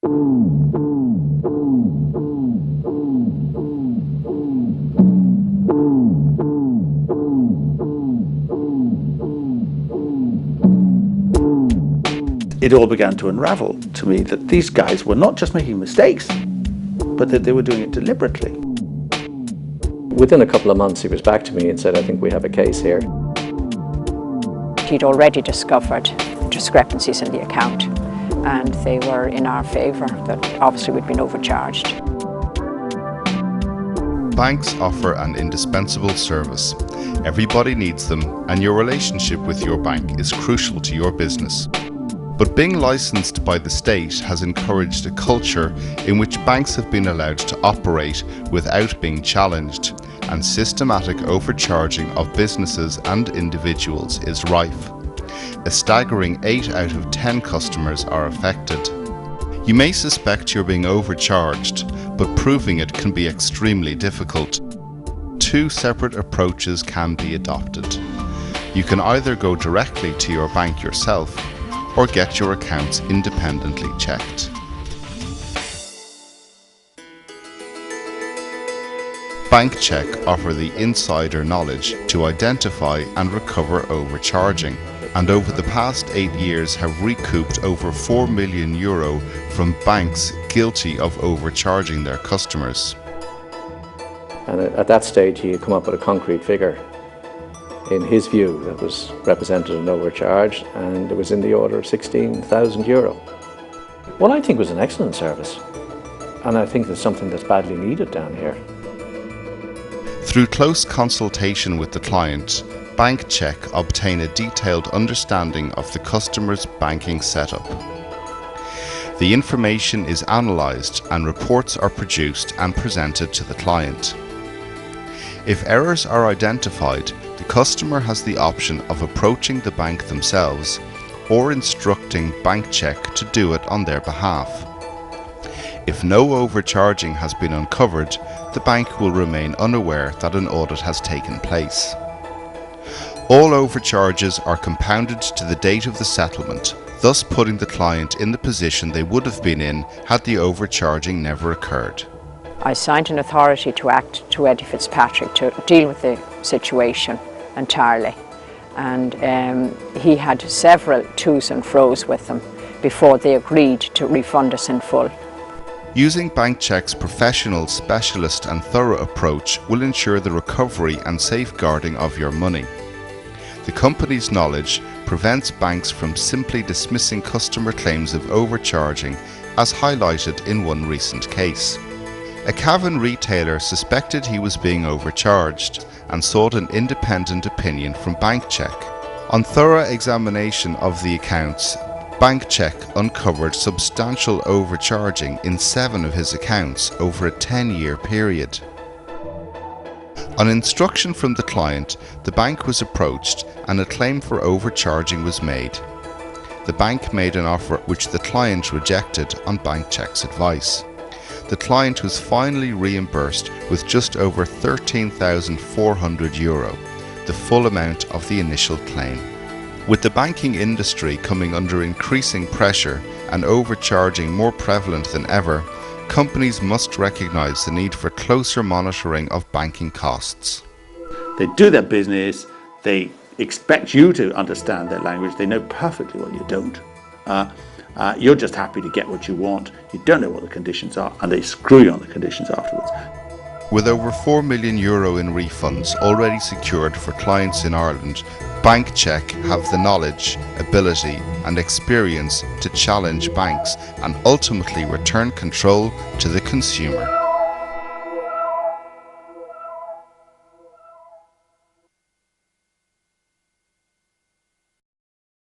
It all began to unravel to me that these guys were not just making mistakes, but that they were doing it deliberately. Within a couple of months he was back to me and said, I think we have a case here. He'd already discovered discrepancies in the account, and they were in our favour, that obviously we'd been overcharged. Banks offer an indispensable service. Everybody needs them, and your relationship with your bank is crucial to your business. But being licensed by the state has encouraged a culture in which banks have been allowed to operate without being challenged, and systematic overcharging of businesses and individuals is rife. A staggering 8 out of 10 customers are affected. You may suspect you're being overcharged, but proving it can be extremely difficult. 2 separate approaches can be adopted. You can either go directly to your bank yourself, or get your accounts independently checked. Bankcheck offer the insider knowledge to identify and recover overcharging, and over the past 8 years have recouped over €4 million from banks guilty of overcharging their customers. And at that stage he had come up with a concrete figure in his view that was represented an overcharge, and it was in the order of €16,000. What I think was an excellent service, and I think there's something that's badly needed down here. Through close consultation with the client, Bankcheck obtain a detailed understanding of the customer's banking setup. The information is analysed and reports are produced and presented to the client. If errors are identified, the customer has the option of approaching the bank themselves or instructing Bankcheck to do it on their behalf. If no overcharging has been uncovered, the bank will remain unaware that an audit has taken place. All overcharges are compounded to the date of the settlement, thus putting the client in the position they would have been in had the overcharging never occurred. I signed an authority to act to Eddie Fitzpatrick to deal with the situation entirely, and he had several to's and fro's with them before they agreed to refund us in full. Using Bankcheck's professional, specialist and thorough approach will ensure the recovery and safeguarding of your money. The company's knowledge prevents banks from simply dismissing customer claims of overcharging, as highlighted in one recent case. A Cavan retailer suspected he was being overcharged and sought an independent opinion from Bankcheck. On thorough examination of the accounts, Bankcheck uncovered substantial overcharging in 7 of his accounts over a 10-year period. On instruction from the client, the bank was approached and a claim for overcharging was made. The bank made an offer which the client rejected on Bankcheck's advice. The client was finally reimbursed with just over €13,400, the full amount of the initial claim. With the banking industry coming under increasing pressure and overcharging more prevalent than ever, companies must recognise the need for closer monitoring of banking costs. They do their business, they expect you to understand their language, they know perfectly what you don't. You're just happy to get what you want, you don't know what the conditions are, and they screw you on the conditions afterwards. With over €4 million in refunds already secured for clients in Ireland, Bankcheck have the knowledge, ability and experience to challenge banks and ultimately return control to the consumer.